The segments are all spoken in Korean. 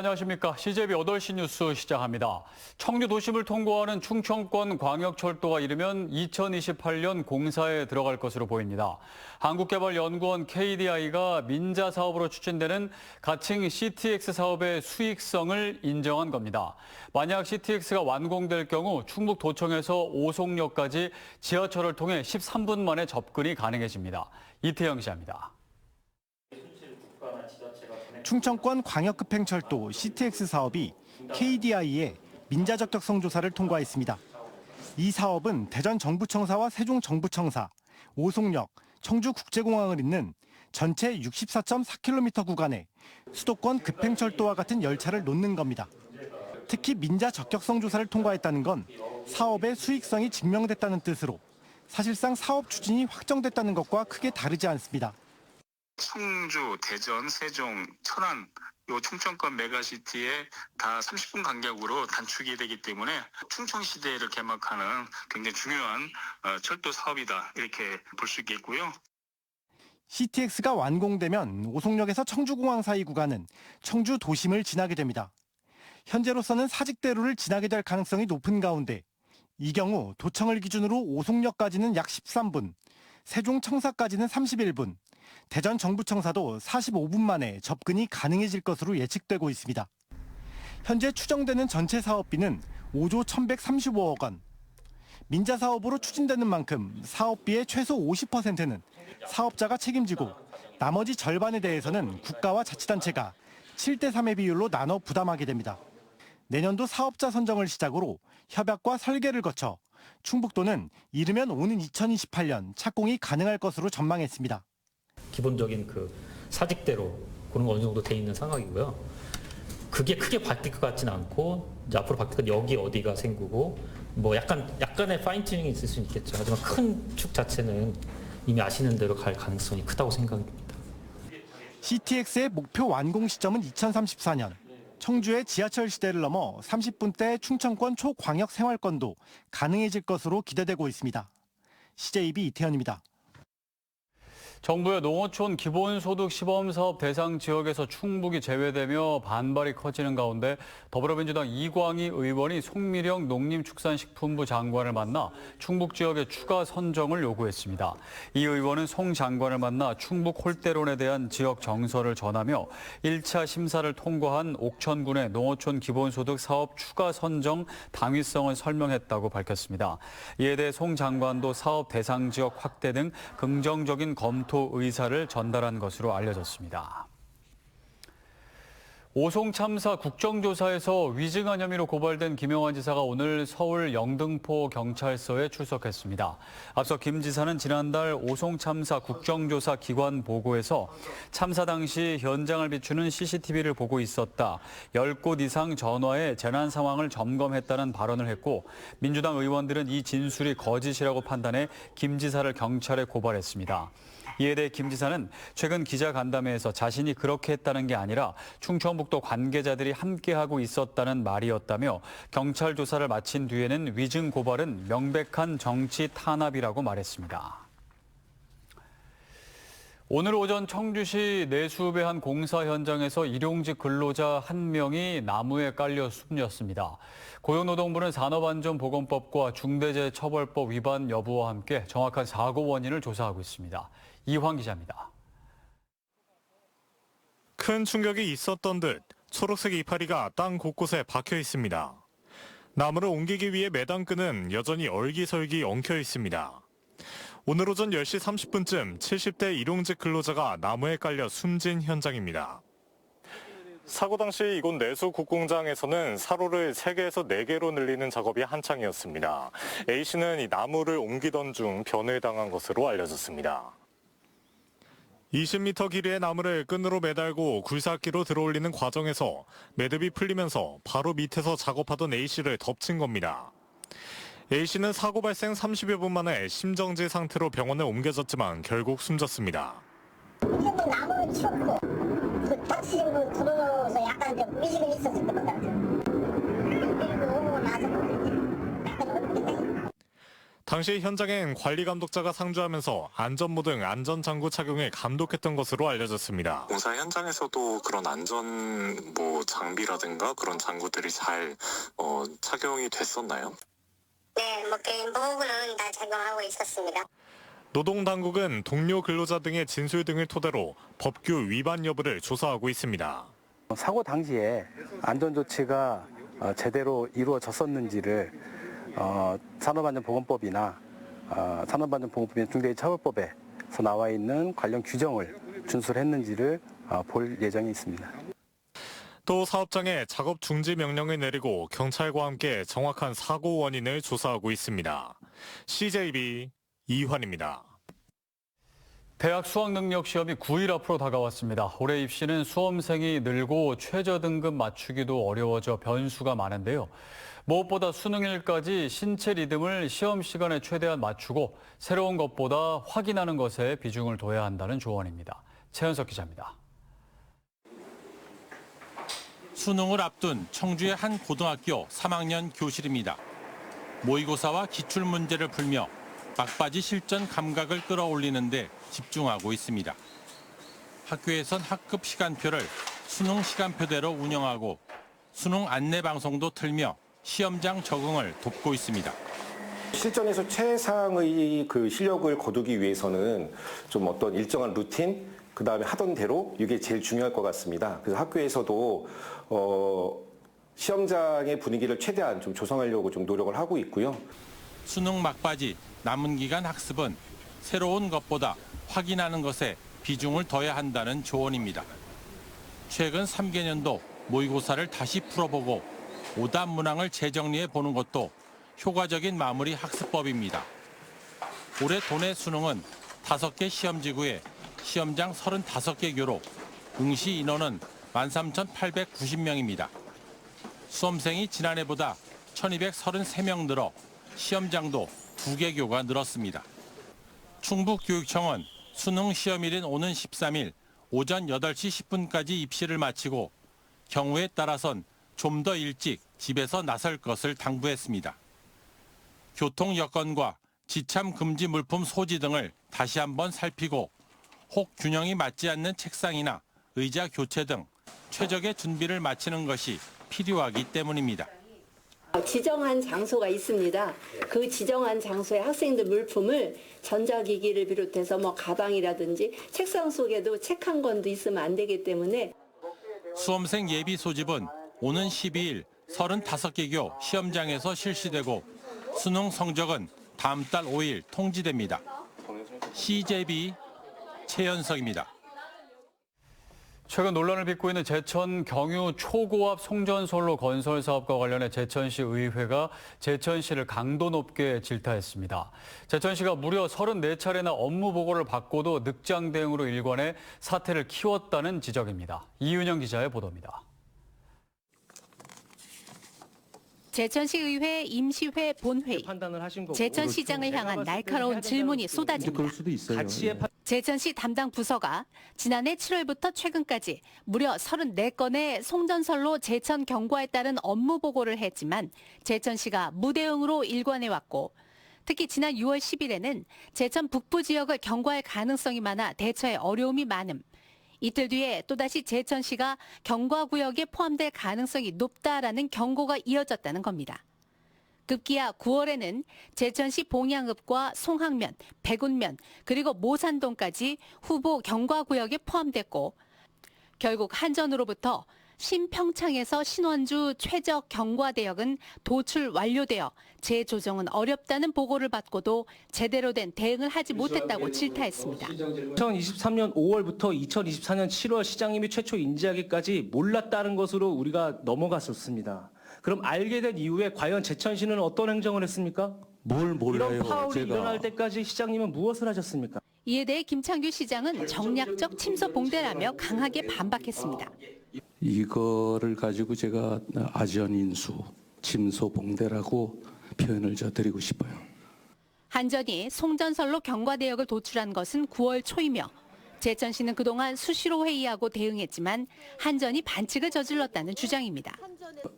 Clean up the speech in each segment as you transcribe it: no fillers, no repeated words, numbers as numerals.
안녕하십니까. CJB 8시 뉴스 시작합니다. 청주 도심을 통과하는 충청권 광역철도가 이르면 2028년 공사에 들어갈 것으로 보입니다. 한국개발연구원 KDI가 민자 사업으로 추진되는 가칭 CTX 사업의 수익성을 인정한 겁니다. 만약 CTX가 완공될 경우 충북도청에서 오송역까지 지하철을 통해 13분 만에 접근이 가능해집니다. 이태영 기자입니다. 충청권 광역급행철도 CTX 사업이 KDI의 민자적격성 조사를 통과했습니다. 이 사업은 대전 정부청사와 세종 정부청사, 오송역, 청주국제공항을 잇는 전체 64.4km 구간에 수도권 급행철도와 같은 열차를 놓는 겁니다. 특히 민자적격성 조사를 통과했다는 건 사업의 수익성이 증명됐다는 뜻으로 사실상 사업 추진이 확정됐다는 것과 크게 다르지 않습니다. 청주, 대전, 세종, 천안, 요 충청권 메가시티에 다 30분 간격으로 단축이 되기 때문에 충청시대를 개막하는 굉장히 중요한 철도 사업이다 이렇게 볼 수 있겠고요. CTX가 완공되면 오송역에서 청주공항 사이 구간은 청주 도심을 지나게 됩니다. 현재로서는 사직대로를 지나게 될 가능성이 높은 가운데 이 경우 도청을 기준으로 오송역까지는 약 13분, 세종 청사까지는 31분, 대전 정부청사도 45분 만에 접근이 가능해질 것으로 예측되고 있습니다. 현재 추정되는 전체 사업비는 5조 1,135억 원. 민자 사업으로 추진되는 만큼 사업비의 최소 50%는 사업자가 책임지고 나머지 절반에 대해서는 국가와 자치단체가 7대3의 비율로 나눠 부담하게 됩니다. 내년도 사업자 선정을 시작으로 협약과 설계를 거쳐 충북도는 이르면 오는 2028년 착공이 가능할 것으로 전망했습니다. 기본적인 그 사직대로 그런 거 어느 정도 돼 있는 상황이고요. 그게 크게 바뀔 것 같지는 않고 이제 앞으로 바뀔 건 여기 어디가 생기고 뭐 약간의 파인 튜닝이 있을 수는 있겠죠. 하지만 큰 축 자체는 이미 아시는 대로 갈 가능성이 크다고 생각합니다. CTX의 목표 완공 시점은 2034년. 청주의 지하철 시대를 넘어 30분대 충청권 초광역 생활권도 가능해질 것으로 기대되고 있습니다. CJB 이태현입니다. 정부의 농어촌 기본소득 시범사업 대상 지역에서 충북이 제외되며 반발이 커지는 가운데 더불어민주당 이광희 의원이 송미령 농림축산식품부 장관을 만나 충북 지역의 추가 선정을 요구했습니다. 이 의원은 송 장관을 만나 충북 홀대론에 대한 지역 정서를 전하며 1차 심사를 통과한 옥천군의 농어촌 기본소득 사업 추가 선정 당위성을 설명했다고 밝혔습니다. 이에 대해 송 장관도 사업 대상 지역 확대 등 긍정적인 검토 의사를 전달한 것으로 알려졌습니다. 오송 참사 국정조사에서 위증한 혐의로 고발된 김영환 지사가 오늘 서울 영등포 경찰서에 출석했습니다. 앞서 김 지사는 지난달 오송 참사 국정조사 기관 보고에서 참사 당시 현장을 비추는 CCTV를 보고 있었다. 10곳 이상 전화해 재난 상황을 점검했다는 발언을 했고 민주당 의원들은 이 진술이 거짓이라고 판단해 김 지사를 경찰에 고발했습니다. 이에 대해 김 지사는 최근 기자간담회에서 자신이 그렇게 했다는 게 아니라 충청북도 관계자들이 함께하고 있었다는 말이었다며 경찰 조사를 마친 뒤에는 위증 고발은 명백한 정치 탄압이라고 말했습니다. 오늘 오전 청주시 내수읍의 한 공사 현장에서 일용직 근로자 1명이 나무에 깔려 숨졌습니다. 고용노동부는 산업안전보건법과 중대재해처벌법 위반 여부와 함께 정확한 사고 원인을 조사하고 있습니다. 이황 기자입니다. 큰 충격이 있었던 듯 초록색 이파리가 땅 곳곳에 박혀 있습니다. 나무를 옮기기 위해 매단 끈은 여전히 얼기설기 엉켜 있습니다. 오늘 오전 10시 30분쯤 70대 일용직 근로자가 나무에 깔려 숨진 현장입니다. 사고 당시 이곳 내수 국공장에서는 사로를 3개에서 4개로 늘리는 작업이 한창이었습니다. A씨는 이 나무를 옮기던 중 변을 당한 것으로 알려졌습니다. 20m 길이의 나무를 끈으로 매달고 굴삭기로 들어올리는 과정에서 매듭이 풀리면서 바로 밑에서 작업하던 A씨를 덮친 겁니다. A씨는 사고 발생 30여 분 만에 심정지 상태로 병원에 옮겨졌지만 결국 숨졌습니다. 나무를 치웠고 그 다치신 분 들어서 약간 좀 의식은 있었을 것 같아요. 그리고 오고 나서 당시 현장엔 관리 감독자가 상주하면서 안전모 등 안전장구 착용을 감독했던 것으로 알려졌습니다. 공사 현장에서도 그런 안전 장비라든가 그런 장구들이 잘 착용이 됐었나요? 네, 개인 보호구는 다 착용하고 있었습니다. 노동당국은 동료 근로자 등의 진술 등을 토대로 법규 위반 여부를 조사하고 있습니다. 사고 당시에 안전조치가 제대로 이루어졌었는지를 산업안전보건법이나 산업안전보건법이나 중대재해처벌법에서 나와 있는 관련 규정을 준수했는지를 볼 예정이 있습니다. 또 사업장에 작업 중지 명령을 내리고 경찰과 함께 정확한 사고 원인을 조사하고 있습니다. CJB 이환입니다. 대학 수학능력 시험이 9일 앞으로 다가왔습니다. 올해 입시는 수험생이 늘고 최저 등급 맞추기도 어려워져 변수가 많은데요. 무엇보다 수능일까지 신체 리듬을 시험 시간에 최대한 맞추고 새로운 것보다 확인하는 것에 비중을 둬야 한다는 조언입니다. 최현석 기자입니다. 수능을 앞둔 청주의 한 고등학교 3학년 교실입니다. 모의고사와 기출문제를 풀며 막바지 실전 감각을 끌어올리는 데 집중하고 있습니다. 학교에선 학급 시간표를 수능 시간표대로 운영하고 수능 안내 방송도 틀며 시험장 적응을 돕고 있습니다. 실전에서 최상의 실력을 거두기 위해서는 좀 어떤 일정한 루틴, 그다음에 하던 대로 이게 제일 중요할 것 같습니다. 그래서 학교에서도 시험장의 분위기를 최대한 좀 조성하려고 좀 노력을 하고 있고요. 수능 막바지 남은 기간 학습은 새로운 것보다 확인하는 것에 비중을 둬야 한다는 조언입니다. 최근 3개년도 모의고사를 다시 풀어보고 오답 문항을 재정리해 보는 것도 효과적인 마무리 학습법입니다. 올해 도내 수능은 5개 시험지구에 시험장 35개 교로, 응시 인원은 13,890명입니다. 수험생이 지난해보다 1,233명 늘어 시험장도 2개 교가 늘었습니다. 충북교육청은 수능 시험일인 오는 13일 오전 8시 10분까지 입시를 마치고 경우에 따라선 좀 더 일찍 집에서 나설 것을 당부했습니다. 교통 여건과 지참 금지 물품 소지 등을 다시 한번 살피고 혹 균형이 맞지 않는 책상이나 의자 교체 등 최적의 준비를 마치는 것이 필요하기 때문입니다. 지정한 장소가 있습니다. 그 지정한 장소에 학생들 물품을 전자기기를 비롯해서 가방이라든지 책상 속에도 책 한 권도 있으면 안 되기 때문에 수험생 예비 소집은 오는 12일 35개 교 시험장에서 실시되고 수능 성적은 다음 달 5일 통지됩니다. CJB 최현석입니다. 최근 논란을 빚고 있는 제천 경유 초고압 송전선로 건설 사업과 관련해 제천시 의회가 제천시를 강도 높게 질타했습니다. 제천시가 무려 34차례나 업무 보고를 받고도 늑장 대응으로 일관해 사태를 키웠다는 지적입니다. 이윤영 기자의 보도입니다. 제천시 의회 임시회 본회의. 제천시장을 향한 날카로운 질문이 쏟아집니다. 제천시 담당 부서가 지난해 7월부터 최근까지 무려 34건의 송전선로 제천 경과에 따른 업무 보고를 했지만 제천시가 무대응으로 일관해왔고 특히 지난 6월 10일에는 제천 북부 지역을 경과할 가능성이 많아 대처에 어려움이 많음. 이틀 뒤에 또다시 제천시가 경과구역에 포함될 가능성이 높다라는 경고가 이어졌다는 겁니다. 급기야 9월에는 제천시 봉양읍과 송학면, 백운면, 그리고 모산동까지 후보 경과구역에 포함됐고 결국 한전으로부터 신평창에서 신원주 최적 경과대역은 도출 완료되어 재조정은 어렵다는 보고를 받고도 제대로 된 대응을 하지 못했다고 질타했습니다. 2023년 5월부터 2024년 7월 시장님이 최초 인지하기까지 몰랐다는 것으로 우리가 넘어갔었습니다. 그럼 알게 된 이후에 과연 제천시는 어떤 행정을 했습니까? 뭘 몰라요, 이런 파울이 제가. 일어날 때까지 시장님은 무엇을 하셨습니까? 이에 대해 김창규 시장은 정략적 침소 봉대라며 강하게 반박했습니다. 이거를 가지고 제가 아전인수, 침소봉대라고 표현을 드리고 싶어요. 한전이 송전선로 경과대역을 도출한 것은 9월 초이며 제천시는 그동안 수시로 회의하고 대응했지만 한전이 반칙을 저질렀다는 주장입니다.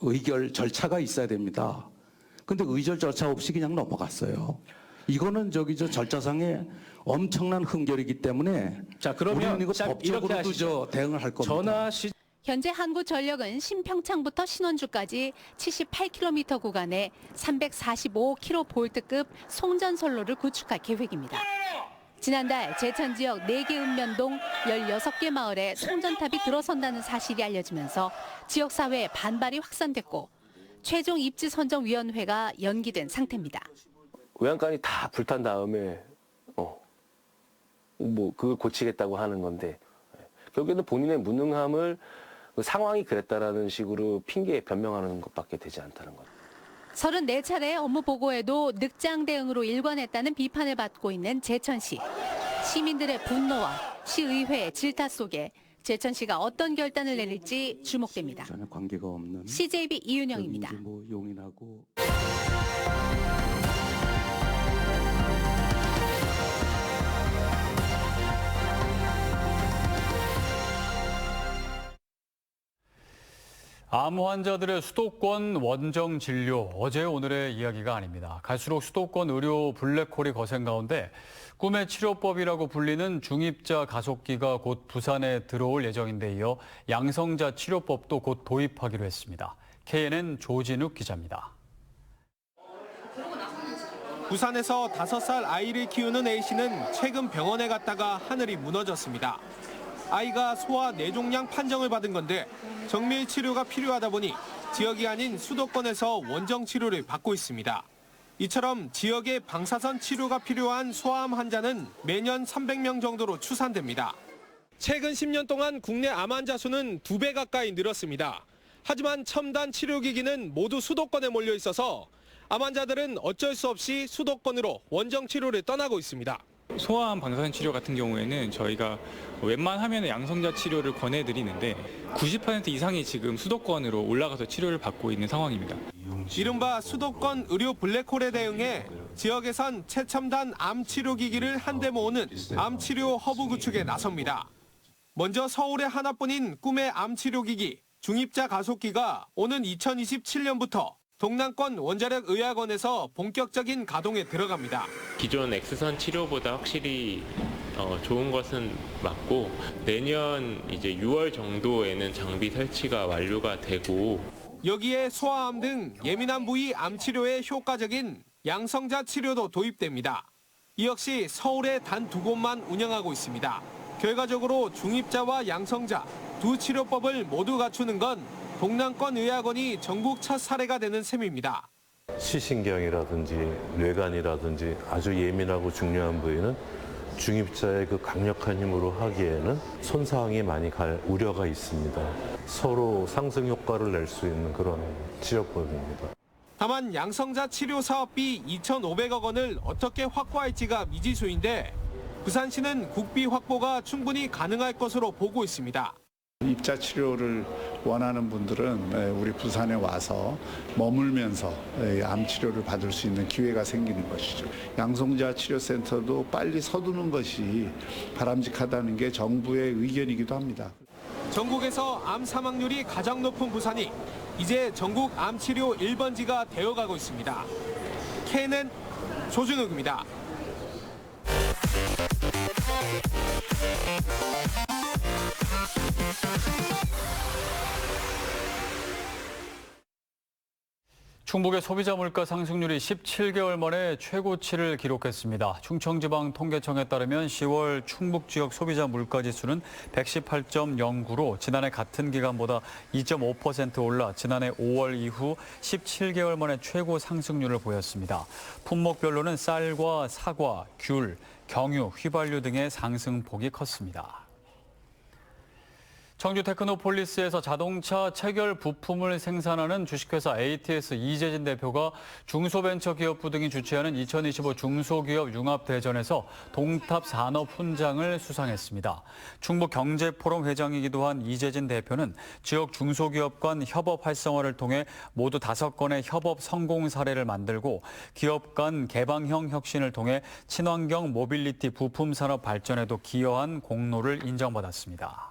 의결 절차가 있어야 됩니다. 근데 의결 절차 없이 그냥 넘어갔어요. 이거는 절차상에 엄청난 흥결이기 때문에 자, 그러면 우리는 이거 이렇게 법적으로도 하시죠. 대응을 할 겁니다. 현재 한국전력은 신평창부터 신원주까지 78km 구간에 345kV급 송전선로를 구축할 계획입니다. 지난달 제천 지역 4개 읍면동 16개 마을에 송전탑이 들어선다는 사실이 알려지면서 지역사회에 반발이 확산됐고 최종 입지선정위원회가 연기된 상태입니다. 외양간이 다 불탄 다음에 그걸 고치겠다고 하는 건데 결국에는 본인의 무능함을 상황이 그랬다라는 식으로 핑계에 변명하는 것밖에 되지 않다는 것. 34차례의 업무 보고에도 늑장 대응으로 일관했다는 비판을 받고 있는 제천시. 시민들의 분노와 시의회의 질타 속에 제천시가 어떤 결단을 내릴지 주목됩니다. 전혀 관계가 없는 CJB 이윤영입니다. 용인하고 암 환자들의 수도권 원정 진료, 어제 오늘의 이야기가 아닙니다. 갈수록 수도권 의료 블랙홀이 거센 가운데 꿈의 치료법이라고 불리는 중입자 가속기가 곧 부산에 들어올 예정인데 이어 양성자 치료법도 곧 도입하기로 했습니다. KNN 조진욱 기자입니다. 부산에서 5살 아이를 키우는 A씨는 최근 병원에 갔다가 하늘이 무너졌습니다. 아이가 소아 뇌종양 판정을 받은 건데 정밀 치료가 필요하다 보니 지역이 아닌 수도권에서 원정 치료를 받고 있습니다. 이처럼 지역의 방사선 치료가 필요한 소아암 환자는 매년 300명 정도로 추산됩니다. 최근 10년 동안 국내 암 환자 수는 2배 가까이 늘었습니다. 하지만 첨단 치료기기는 모두 수도권에 몰려 있어서 암 환자들은 어쩔 수 없이 수도권으로 원정 치료를 떠나고 있습니다. 소아암 방사선 치료 같은 경우에는 저희가 웬만하면 양성자 치료를 권해드리는데 90% 이상이 지금 수도권으로 올라가서 치료를 받고 있는 상황입니다. 이른바 수도권 의료 블랙홀에 대응해 지역에선 최첨단 암 치료기기를 한데 모으는 암 치료 허브 구축에 나섭니다. 먼저 서울에 하나뿐인 꿈의 암 치료기기 중입자 가속기가 오는 2027년부터 동남권 원자력 의학원에서 본격적인 가동에 들어갑니다. 기존 X선 치료보다 확실히 좋은 것은 맞고 내년 이제 6월 정도에는 장비 설치가 완료가 되고 여기에 소아암 등 예민한 부위 암 치료에 효과적인 양성자 치료도 도입됩니다. 이 역시 서울에 단 2곳만 운영하고 있습니다. 결과적으로 중입자와 양성자 두 치료법을 모두 갖추는 건 동남권 의학원이 전국 첫 사례가 되는 셈입니다. 시신경이라든지 뇌관이라든지 아주 예민하고 중요한 부위는 중입자의 그 강력한 힘으로 하기에는 손상이 많이 갈 우려가 있습니다. 서로 상승 효과를 낼 수 있는 그런 치료법입니다. 다만 양성자 치료 사업비 2,500억 원을 어떻게 확보할지가 미지수인데 부산시는 국비 확보가 충분히 가능할 것으로 보고 있습니다. 입자 치료를 원하는 분들은 우리 부산에 와서 머물면서 암 치료를 받을 수 있는 기회가 생기는 것이죠. 양성자 치료센터도 빨리 서두는 것이 바람직하다는 게 정부의 의견이기도 합니다. 전국에서 암 사망률이 가장 높은 부산이 이제 전국 암 치료 1번지가 되어가고 있습니다. KNN 조준욱입니다. 충북의 소비자 물가 상승률이 17개월 만에 최고치를 기록했습니다. 충청지방통계청에 따르면 10월 충북 지역 소비자 물가 지수는 118.09로 지난해 같은 기간보다 2.5% 올라 지난해 5월 이후 17개월 만에 최고 상승률을 보였습니다. 품목별로는 쌀과 사과, 귤, 경유, 휘발유 등의 상승폭이 컸습니다. 청주 테크노폴리스에서 자동차 체결 부품을 생산하는 주식회사 ATS 이재진 대표가 중소벤처기업부 등이 주최하는 2025 중소기업 융합대전에서 동탑 산업훈장을 수상했습니다. 충북경제포럼 회장이기도 한 이재진 대표는 지역 중소기업 간 협업 활성화를 통해 모두 5건의 협업 성공 사례를 만들고 기업 간 개방형 혁신을 통해 친환경 모빌리티 부품 산업 발전에도 기여한 공로를 인정받았습니다.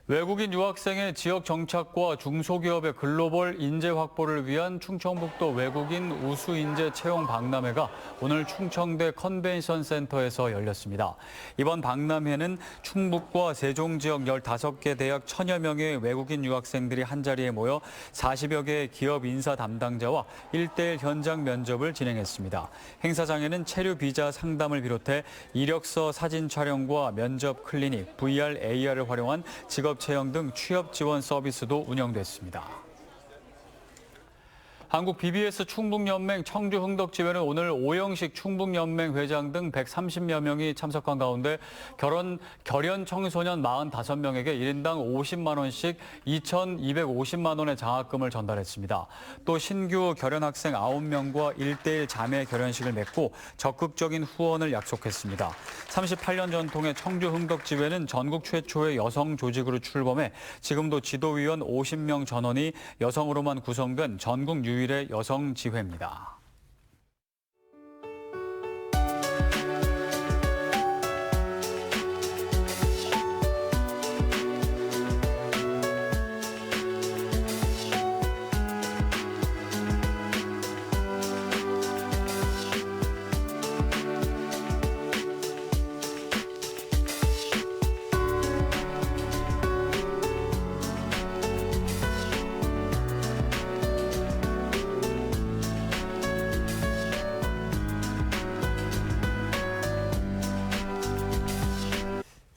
외국인 유학생의 지역 정착과 중소기업의 글로벌 인재 확보를 위한 충청북도 외국인 우수 인재 채용 박람회가 오늘 충청대 컨벤션 센터에서 열렸습니다. 이번 박람회는 충북과 세종 지역 15개 대학 1000여 명의 외국인 유학생들이 한자리에 모여 40여 개의 기업 인사 담당자와 1:1 현장 면접을 진행했습니다. 행사장에는 체류 비자 상담을 비롯해 이력서 사진 촬영과 면접 클리닉, VR, AR을 활용한 직업 채용 등 취업 지원 서비스도 운영됐습니다. 한국 BBS 충북연맹 청주 흥덕지회는 오늘 오영식 충북연맹 회장 등 130여 명이 참석한 가운데 결연 청소년 45명에게 1인당 50만 원씩 2,250만 원의 장학금을 전달했습니다. 또 신규 결연 학생 9명과 1:1 자매 결연식을 맺고 적극적인 후원을 약속했습니다. 38년 전통의 청주 흥덕지회는 전국 최초의 여성 조직으로 출범해 지금도 지도위원 50명 전원이 여성으로만 구성된 전국 유일의 여성 지회입니다.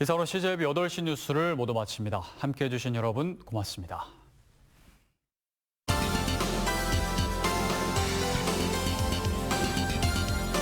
이상으로 CJB 8시 뉴스를 모두 마칩니다. 함께해 주신 여러분 고맙습니다.